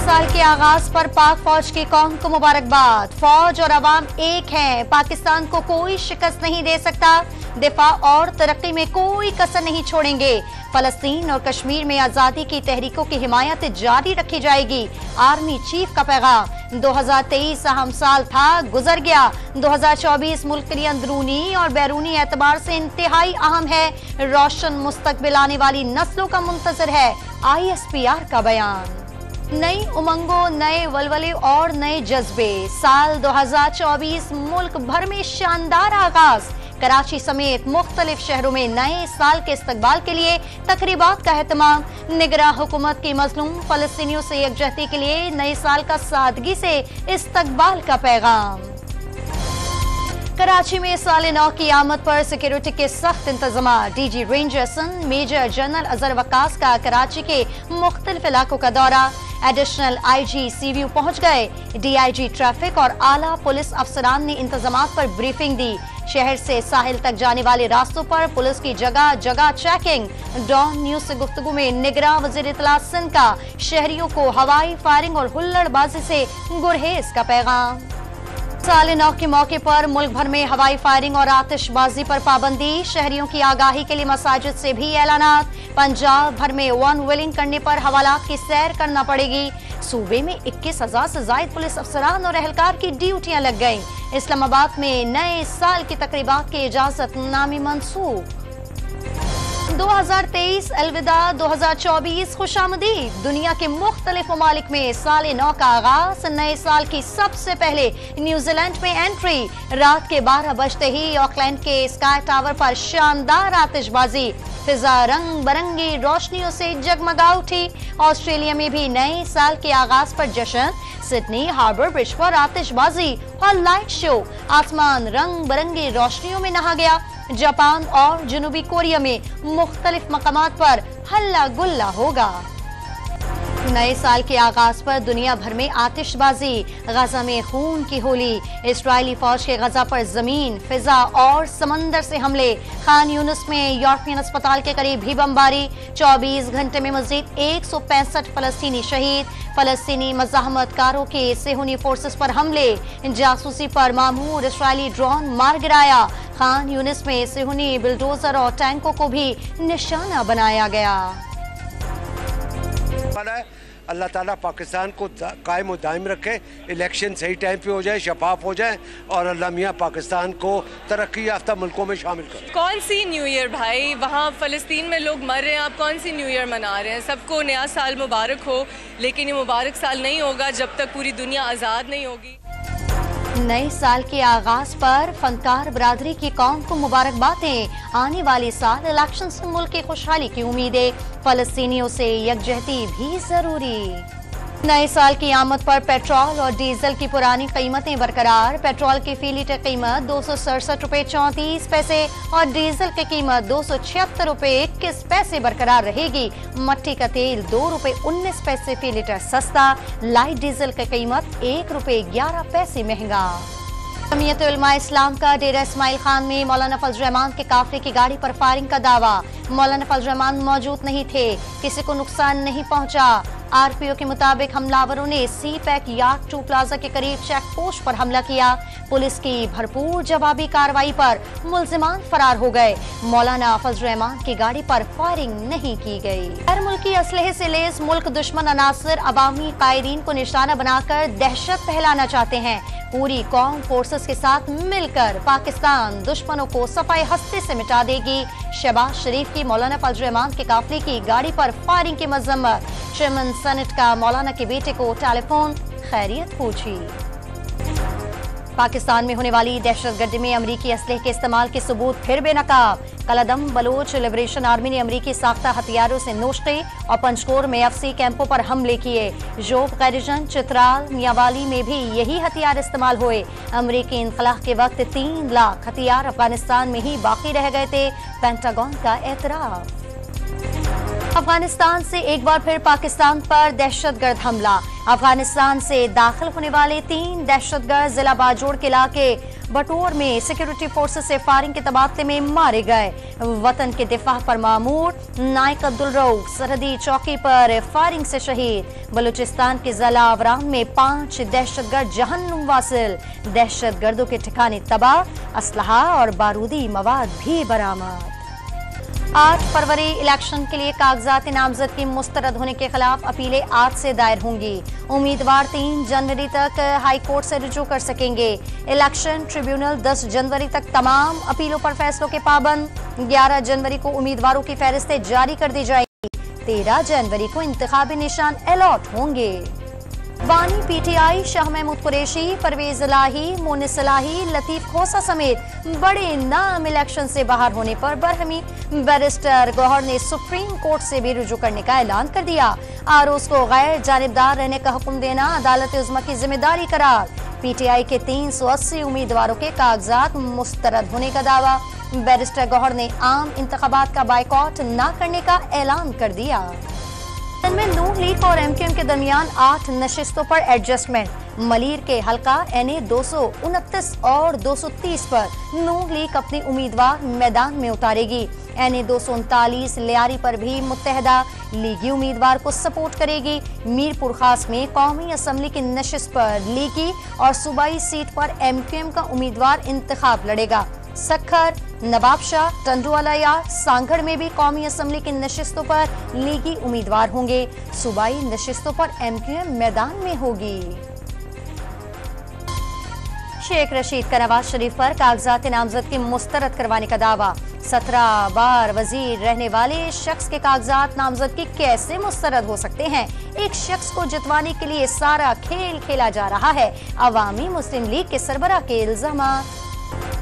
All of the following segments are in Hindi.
साल के आगाज पर पाक फौज की कौम को मुबारकबाद। फौज और अवाम एक हैं, पाकिस्तान को कोई शिकस्त नहीं दे सकता। दिफा और तरक्की में कोई कसर नहीं छोड़ेंगे। फलस्तीन और कश्मीर में आजादी की तहरीकों की हिमायत जारी रखी जाएगी। आर्मी चीफ का पैगाम। 2023 अहम साल था, गुजर गया। 2024 मुल्क के लिए अंदरूनी और बैरूनी एतबार से इंतहाई अहम है। रोशन मुस्तकबिल आने वाली नस्लों का मुंतजर है। ISPR का बयान। नई उमंगों, नए वलवले और नए जज्बे। साल 2024 मुल्क भर में शानदार आगाज। कराची समेत मुख्तलिफ शहरों में नए साल के इस्तकबाल के लिए तकरीबात का एहतमाम। निगरां हुकूमत की मजलूम फलस्तीनियों से यकजहती के लिए नए साल का सादगी से इस्तकबाल का पैगाम। कराची में साल नौ की आमद पर सिक्योरिटी के सख्त इंतजाम। DG range Assam major general Azhar Waqas का कराची के मुख्तलिफ इलाकों का दौरा। एडिशनल IG CVU पहुंच गए। DIG ट्रैफिक और आला पुलिस अफसरान ने इंतजामात पर ब्रीफिंग दी। शहर से साहिल तक जाने वाले रास्तों पर पुलिस की जगह जगह चेकिंग। डॉन न्यूज से गुफ्तगू में निगरां वजीर इत्तला सिंध का शहरियों को हवाई फायरिंग और हुल्लड़बाजी से गुरहेज का पैगाम। साल नौ के मौके पर मुल्क भर में हवाई फायरिंग और आतिशबाजी पर पाबंदी। शहरियों की आगाही के लिए मसाजिद से भी ऐलानात। पंजाब भर में वन व्हीलिंग करने पर हवालात की सैर करना पड़ेगी। सूबे में 21,000 से ज्यादा पुलिस अफसरान और एहलकार की ड्यूटियां लग गईं। इस्लामाबाद में नए साल की तकरीबात की इजाजत नामी मंसूख। 2023 अलविदा, 2024 खुशामदीद। दुनिया के मुख्तलिफ ममालिक में साल नौ का आगाज। नए साल की सबसे पहले न्यूजीलैंड में एंट्री। रात के 12 बजते ही ऑकलैंड के स्काई टावर पर शानदार आतिशबाजी। फिजा रंग बरंगी रोशनियों से जगमगा उठी। ऑस्ट्रेलिया में भी नए साल के आगाज पर जश्न। सिडनी हार्बर ब्रिज पर आतिशबाजी और लाइट शो। आसमान रंग बरंगी रोशनियों में नहा गया। जापान और जनूबी कोरिया में मुख्तलिफ मकामात पर हल्ला गुल्ला होगा। नए साल के आगाज पर दुनिया भर में आतिशबाजी। गजा में खून की होली। इस्राएली फौज के गजा पर जमीन, फिजा और समंदर से हमले। खान यूनिस में यूरोपियन अस्पताल के करीब भी बमबारी। 24 घंटे में मजीद 165 फलस्तीनी शहीद। फलस्तीनी मज़ाहमतकारों के सेहूनी फोर्सेस पर हमले। जासूसी पर मामूर इस्राएली ड्रोन मार गिराया। खान यूनिस में सेहूनी बिल्डोजर और टैंकों को भी निशाना बनाया गया। अल्लाह ताला पाकिस्तान को कायम और दायम रखे। इलेक्शन सही टाइम पे हो जाए, शफाफ हो जाए और अल्लाह मियाँ पाकिस्तान को तरक्की याफ्ता मुल्कों में शामिल करे। कौन सी न्यू ईयर भाई, वहाँ फ़लस्तीन में लोग मर रहे हैं, आप कौन सी न्यू ईयर मना रहे हैं? सबको नया साल मुबारक हो, लेकिन ये मुबारक साल नहीं होगा जब तक पूरी दुनिया आज़ाद नहीं होगी। नए साल के आगाज पर फनकार बरादरी की कौम को मुबारकबादें। आने वाले साल इलेक्शन से मुल्क की खुशहाली की उम्मीदें। फलस्तीनियों से यकजहती भी जरूरी। नए साल की आमद पर पेट्रोल और डीजल की पुरानी कीमतें बरकरार। पेट्रोल की फी लीटर कीमत 267 रुपए 34 पैसे और डीजल की कीमत 276 रुपए 21 पैसे बरकरार रहेगी। मट्टी का तेल 2 रुपए 19 पैसे फी लीटर सस्ता। लाइट डीजल की कीमत 1 रुपए 11 पैसे महंगा। जमीयत उलमा इस्लाम का डेरा इस्माइल खान में मौलाना फजल रहमान के काफिले की गाड़ी पर फायरिंग का दावा। मौलाना फजल रहमान मौजूद नहीं थे, किसी को नुकसान नहीं पहुंचा। RPO के मुताबिक हमलावरों ने CPEC यार्ड 2 प्लाजा के करीब चेक पोस्ट पर हमला किया। पुलिस की भरपूर जवाबी कार्रवाई पर मुल्जिमान फरार हो गए। मौलाना फजल रहमान की गाड़ी पर फायरिंग नहीं की गई। गैर मुल्की असलहे से लेस मुल्क दुश्मन अनासर अवामी कायदीन को निशाना बनाकर दहशत फैलाना चाहते हैं। पूरी कौम फोर्सेस के साथ मिलकर पाकिस्तान दुश्मनों को सफाई हस्ते से मिटा देगी। शहबाज शरीफ की मौलाना फजल रहमान के काफिले की गाड़ी पर फायरिंग की मजम्मत। चेयरमैन सेनेट का मौलाना के बेटे को टेलीफोन खैरियत पूछी। पाकिस्तान में होने वाली दहशतगर्दी में अमरीकी असलहे के इस्तेमाल के सबूत फिर बेनकाब। कलदम बलोच लिबरेशन आर्मी ने अमरीकी साख्ता हथियारों से नोशते और पंचकोर में FC कैंपों पर हमले किए। जोब, गैरिजन, चित्राल, मियावाली में भी यही हथियार इस्तेमाल हुए। अमरीकी इनखला के वक्त 3 लाख हथियार अफगानिस्तान में ही बाकी रह गए थे। पेंटागन का एतराफ। अफगानिस्तान से एक बार फिर पाकिस्तान पर दहशतगर्द हमला। अफगानिस्तान से दाखिल होने वाले 3 दहशतगर्द जिला बाजोड़ के इलाके बटोर में सिक्योरिटी फोर्सेस से फायरिंग के तबादले में मारे गए। वतन के दिफा पर मामूर नाइक अब्दुल रऊफ सरहदी चौकी पर फायरिंग से शहीद। बलूचिस्तान के जिला आवरान में 5 दहशतगर्द जहन्नुम वासिल। दहशतगर्दों के ठिकाने तबाह, असलहा और बारूदी मवाद भी बरामद। 8 फरवरी इलेक्शन के लिए कागजात नामजद की मुस्तरद होने के खिलाफ अपीलें आज से दायर होंगी। उम्मीदवार 3 जनवरी तक हाई कोर्ट से रुजू कर सकेंगे। इलेक्शन ट्रिब्यूनल 10 जनवरी तक तमाम अपीलों पर फैसलों के पाबंद। 11 जनवरी को उम्मीदवारों की फहरिस्तें जारी कर दी जाएंगी। 13 जनवरी को इंतखाबी निशान अलॉट होंगे। बानी पीटीआई शाह महमूद कुरैशी, परवेज इलाही, मोनिस इलाही, लतीफ खोसा समेत बड़े नाम इलेक्शन से बाहर होने पर बरहमी। बैरिस्टर गौहर ने सुप्रीम कोर्ट से भी रुजू करने का ऐलान कर दिया। आरोज को गैर जानिबदार रहने का हुक्म देना अदालत उज़्मा की जिम्मेदारी करार। पीटीआई के 380 उम्मीदवारों के कागजात मुस्तरद होने का दावा। बैरिस्टर गौहर ने आम इंतखाबात का बाइकॉट न करने का ऐलान कर दिया। में नून लीग और एमक्यूएम के दरमियान 8 नशिस्तों पर एडजस्टमेंट। मलीर के हल्का NA 229 और 230 पर नून लीग अपनी उम्मीदवार मैदान में उतारेगी। NA 239 लियारी पर भी मुत्तहदा लीगी उम्मीदवार को सपोर्ट करेगी। मीरपुर खास में कौमी असम्बली की नशिस्त पर लीगी और सूबाई सीट पर एमक्यूएम का उम्मीदवार इंतखाब लड़ेगा। सखर, नवाबशाह, टंडुआला, सांगढ़ में भी कौमी असम्बली की नशिस्तों पर लीगी उम्मीदवार होंगे। सूबाई नशिस्तों पर एमक्यूएम मैदान में होगी। शेख रशीद का नवाज शरीफ पर कागजात नामजद की मुस्तरद करवाने का दावा। 17 बार वजीर रहने वाले शख्स के कागजात नामजदगी कैसे मुस्तरद हो सकते हैं? एक शख्स को जितवाने के लिए सारा खेल खेला जा रहा है। अवामी मुस्लिम लीग के सरबराह के इल्जामात।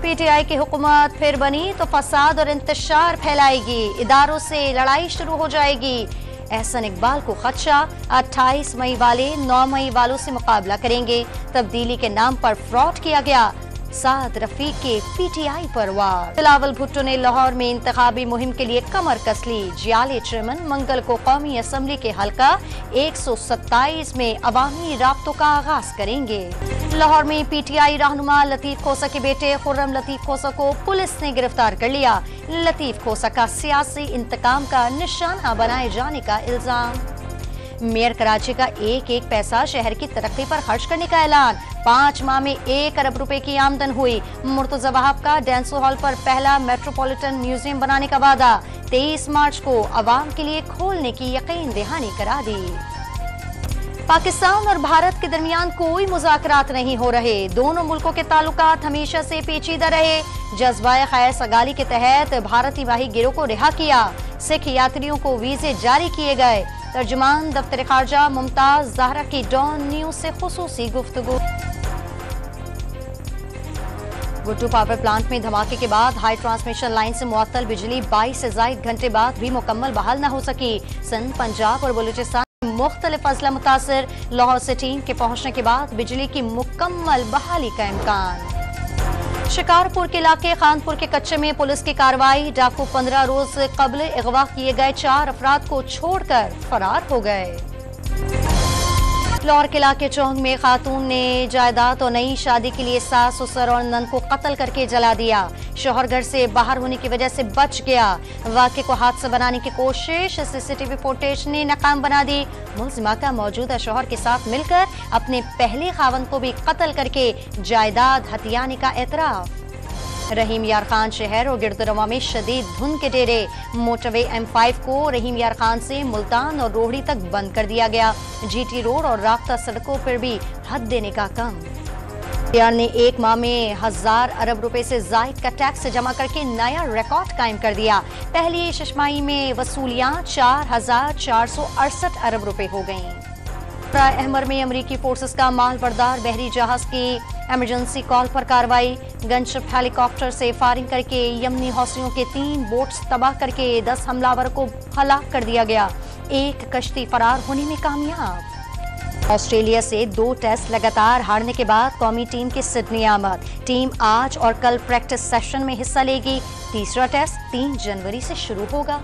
पीटीआई की हुकूमत फिर बनी तो फसाद और इंतशार फैलाएगी, इदारों से लड़ाई शुरू हो जाएगी। एहसन इकबाल को खदशा, 28 मई वाले 9 मई वालों से मुकाबला करेंगे। तब्दीली के नाम पर फ्रॉड किया गया। साद रफीक के पीटीआई पर वार। बिलावल भुट्टो ने लाहौर में इंतखाबी मुहिम के लिए कमर कस ली। जियाले चेयरमैन मंगल को कौमी असम्बली के हल्का 127 में अवामी राब्तों का आगाज करेंगे। लाहौर में पीटीआई रहनुमा लतीफ खोसा के बेटे खुर्रम लतीफ खोसा को पुलिस ने गिरफ्तार कर लिया। लतीफ खोसा का सियासी इंतकाम का निशाना बनाए जाने का इल्जाम। मेयर कराची का एक पैसा शहर की तरक्की पर खर्च करने का ऐलान। 5 माह में 1 अरब रुपए की आमदन हुई। मुर्तजा वहाब का डेंसो हॉल पर पहला मेट्रोपॉलिटन म्यूजियम बनाने का वादा। 23 मार्च को अवाम के लिए खोलने की यकीन दहानी करा दी। पाकिस्तान और भारत के दरमियान कोई मुज़ाकरात नहीं हो रहे। दोनों मुल्कों के ताल्लुकात हमेशा से पेचीदा रहे। जज्बाए खैर सगाली के तहत भारतीय माही गिरोह को रिहा किया। सिख यात्रियों को वीजे जारी किए गए। तर्जुमान दफ्तर खारजा मुमताज ज़हरा की डॉन न्यूज से खुसूसी गुफ्तगू। गुड्डू पावर प्लांट में धमाके के बाद हाई ट्रांसमिशन लाइन से मुअत्तल बिजली 22 से ज़ायद घंटे बाद भी मुकम्मल बहाल न हो सकी। सिंध, पंजाब और बलूचिस्तान में मुख्तलिफ अजला मुतासिर। लाहौर से टीम के पहुंचने के बाद बिजली की मुकम्मल बहाली का इम्कान। शिकारपुर के इलाके खानपुर के कच्चे में पुलिस की कार्रवाई। डाकू 15 रोज कबल अगवा किए गए 4 अफराद को छोड़कर फरार हो गए। लाहौर के इलाके चौंग में खातून ने जायदाद और नई शादी के लिए सास, ससुर और नंद को कत्ल करके जला दिया। शौहर घर से बाहर होने की वजह से बच गया। वाक़े को हादसा बनाने की कोशिश सीसीटीवी फुटेज ने नाकाम बना दी। मुलजिमा का मौजूदा शौहर के साथ मिलकर अपने पहले खावंद को भी कत्ल करके जायदाद हथियाने का एतराफ। रहीम यार खान शहर और गिरदुरवा में शदीद धुंध के डेरे। मोटरवे M5 को रहीम यार खान से मुल्तान और रोहड़ी तक बंद कर दिया गया। GT रोड और राब्ता सड़कों पर भी हद देने का काम। यार ने 1 माह में 1000 अरब रुपए से जायद का टैक्स जमा करके नया रिकॉर्ड कायम कर दिया। पहली शशमाही में वसूलियां 4468 अरब रुपए हो गईं। अहमर में अमरीकी फोर्सेस का माल बरदार बहरी जहाज की इमरजेंसी कॉल पर कार्रवाई। गनशिप हेलीकॉप्टर से फायरिंग करके यमनी हौसियों के 3 बोट्स तबाह करके 10 हमलावर को हलाक कर दिया गया। 1 कश्ती फरार होने में कामयाब। ऑस्ट्रेलिया से 2 टेस्ट लगातार हारने के बाद कौमी टीम की सिडनी आमद। टीम आज और कल प्रैक्टिस सेशन में हिस्सा लेगी। तीसरा टेस्ट 3 जनवरी से शुरू होगा।